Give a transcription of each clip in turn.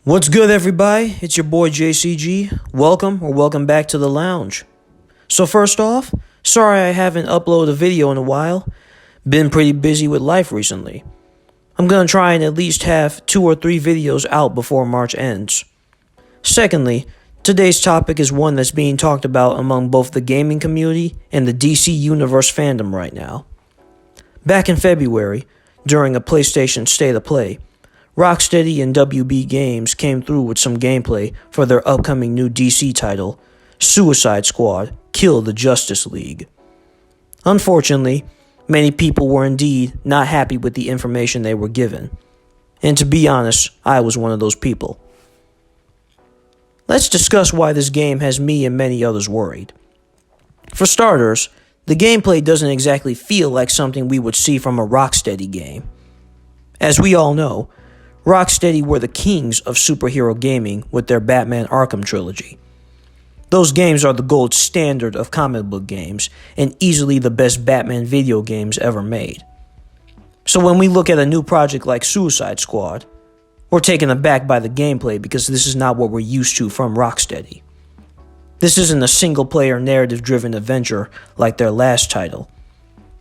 What's good, everybody? It's your boy JCG. Welcome back to the lounge. So first off, sorry I haven't uploaded a video in a while. Been pretty busy with life recently. I'm gonna try and at least have 2 or 3 videos out before March ends. Secondly, today's topic is one that's being talked about among both the gaming community and the DC Universe fandom right now. Back in February, during a PlayStation State of Play, Rocksteady and WB Games came through with some gameplay for their upcoming new DC title, Suicide Squad: Kill the Justice League. Unfortunately, many people were indeed not happy with the information they were given. And to be honest, I was one of those people. Let's discuss why this game has me and many others worried. For starters, the gameplay doesn't exactly feel like something we would see from a Rocksteady game. As we all know, Rocksteady were the kings of superhero gaming with their Batman Arkham trilogy. Those games are the gold standard of comic book games and easily the best Batman video games ever made. So when we look at a new project like Suicide Squad, we're taken aback by the gameplay because this is not what we're used to from Rocksteady. This isn't a single-player narrative-driven adventure like their last title.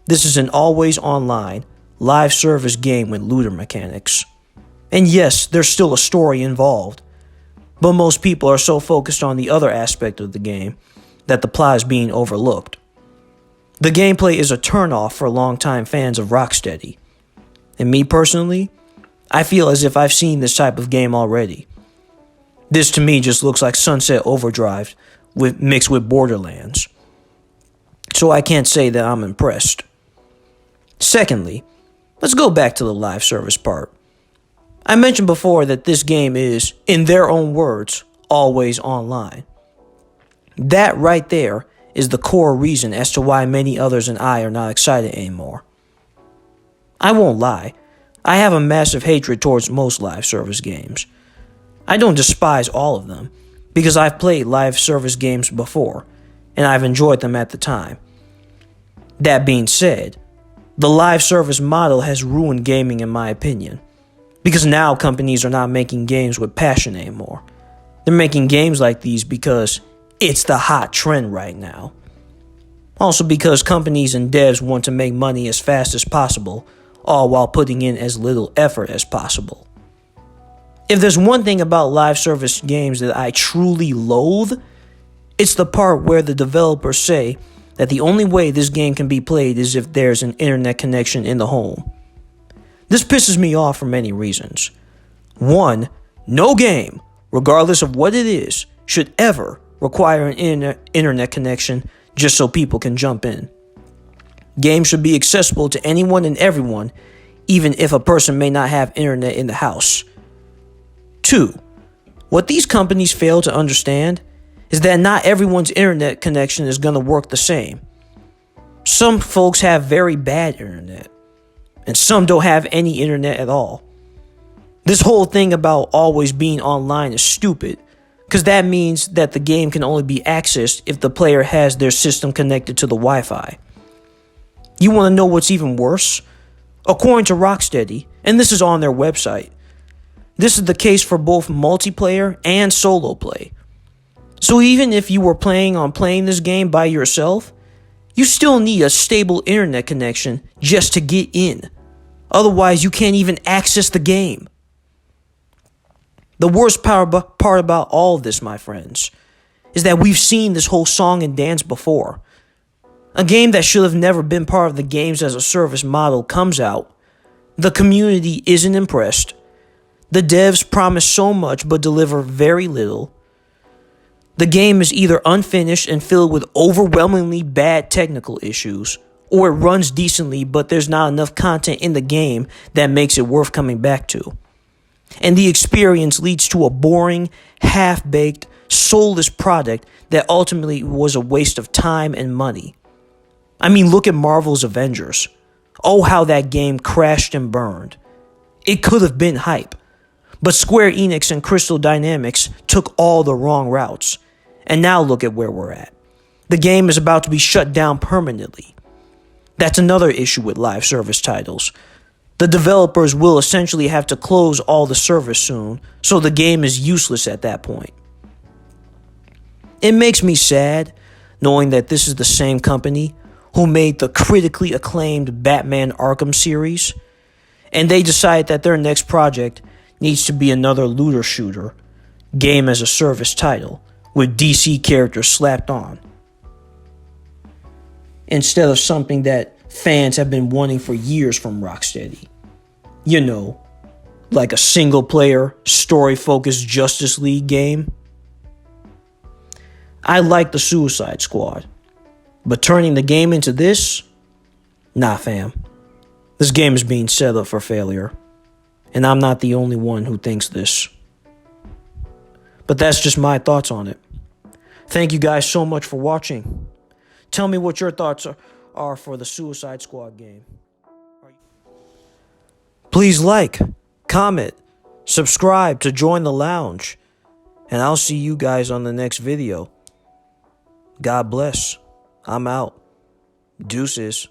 This is an always online, live service game with looter mechanics. And yes, there's still a story involved, but most people are so focused on the other aspect of the game that the plot is being overlooked. The gameplay is a turnoff for longtime fans of Rocksteady. And me personally, I feel as if I've seen this type of game already. This to me just looks like Sunset Overdrive mixed with Borderlands. So I can't say that I'm impressed. Secondly, let's go back to the live service part. I mentioned before that this game is, in their own words, always online. That right there is the core reason as to why many others and I are not excited anymore. I won't lie, I have a massive hatred towards most live service games. I don't despise all of them, because I've played live service games before, and I've enjoyed them at the time. That being said, the live service model has ruined gaming in my opinion. Because now companies are not making games with passion anymore. They're making games like these because it's the hot trend right now. Also because companies and devs want to make money as fast as possible, all while putting in as little effort as possible. If there's one thing about live service games that I truly loathe, it's the part where the developers say that the only way this game can be played is if there's an internet connection in the home. This pisses me off for many reasons. 1, no game, regardless of what it is, should ever require an internet connection just so people can jump in. Games should be accessible to anyone and everyone, even if a person may not have internet in the house. 2, what these companies fail to understand is that not everyone's internet connection is going to work the same. Some folks have very bad internet, and some don't have any internet at all. This whole thing about always being online is stupid, because that means that the game can only be accessed if the player has their system connected to the Wi-Fi. You want to know what's even worse? According to Rocksteady, and this is on their website, this is the case for both multiplayer and solo play. So even if you were planning on playing this game by yourself, you still need a stable internet connection just to get in. Otherwise, you can't even access the game. The worst part about all of this, my friends, is that we've seen this whole song and dance before. A game that should have never been part of the games as a service model comes out. The community isn't impressed. The devs promise so much but deliver very little. The game is either unfinished and filled with overwhelmingly bad technical issues, or it runs decently but there's not enough content in the game that makes it worth coming back to. And the experience leads to a boring, half-baked, soulless product that ultimately was a waste of time and money. I mean, look at Marvel's Avengers. Oh, how that game crashed and burned. It could have been hype, but Square Enix and Crystal Dynamics took all the wrong routes. And now look at where we're at. The game is about to be shut down permanently. That's another issue with live service titles. The developers will essentially have to close all the servers soon, so the game is useless at that point. It makes me sad knowing that this is the same company who made the critically acclaimed Batman Arkham series, and they decide that their next project needs to be another looter shooter, game as a service title, with DC characters slapped on, instead of something that fans have been wanting for years from Rocksteady. You know, like a single-player, story-focused Justice League game. I like the Suicide Squad, but turning the game into this? Nah, fam. This game is being set up for failure, and I'm not the only one who thinks this. But that's just my thoughts on it. Thank you guys so much for watching. Tell me what your thoughts are for the Suicide Squad game. Please like, comment, subscribe to join the lounge, and I'll see you guys on the next video. God bless. I'm out. Deuces.